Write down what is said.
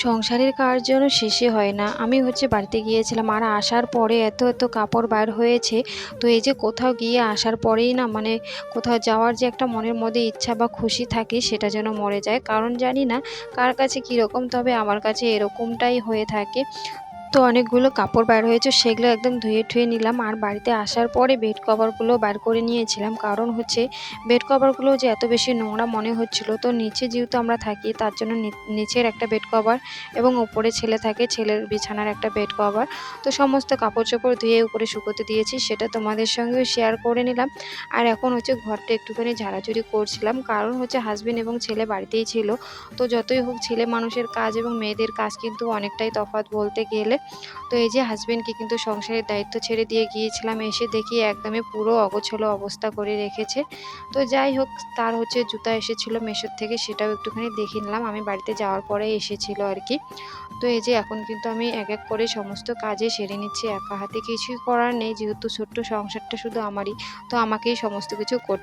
সংসারের কাজ যেন শেষই হয় না। আমি বাড়িতে গিয়েছিলাম আর আসার পরে এত কাপড় বার হয়েছে। তো এই যে কোথাও গিয়ে আসার পরেই না মানে কোথাও যাওয়ার যে একটা মনের মধ্যে ইচ্ছা বা খুশি থাকে সেটা যেন মরে যায়। কারণ জানি না কার কাছে কীরকম, তবে আমার কাছে এরকমটাই হয়ে থাকে। তো অনেকগুলো কাপড় বার হয়েছে, সেগুলো একদম ধুয়ে ঠুয়ে নিলাম। আর বাড়িতে আসার পরে বেড কভারগুলো বার করে নিয়েছিলাম। কারণ বেড কভারগুলো যে এত বেশি নোংরা মনে হচ্ছিল, তো নিচে যেহেতু আমরা থাকি তার জন্য নিচের একটা বেড কভার এবং উপরে ছেলে থাকে, ছেলের বিছানার একটা বেড কভার। তো সমস্ত কাপড় চোপড় ধুয়ে উপরে শুকোতে দিয়েছি, সেটা তোমাদের সঙ্গেও শেয়ার করে নিলাম। আর এখন ঘরটা একটুখানি ঝাড়াঝুড়ি করছিলাম, কারণ হাজবেন্ড এবং ছেলে বাড়িতেই ছিল। তো যতই হোক ছেলে মানুষের কাজ এবং মেয়েদের কাজ কিন্তু অনেকটাই তফাৎ বলতে গেলে। তো এই যে হাজবেন্ডকে কিন্তু সংসারের দায়িত্ব ছেড়ে দিয়ে গিয়েছিলাম, এসে দেখি একদমই পুরো অগোছালো অবস্থা করে রেখেছে। তো যাই হোক, তার জুতা এসেছিল মেশোর থেকে, সেটাও একটুখানি দেখে নিলাম, আমি বাড়িতে যাওয়ার পরে এসেছিল আর কি। তো এই যে এখন কিন্তু আমি এক এক করে সমস্ত কাজে সেরে নিচ্ছি একা হাতে, কিছুই করার নেই, যেহেতু ছোট্ট সংসারটা শুধু আমারই, তো আমাকেই সমস্ত কিছু করতে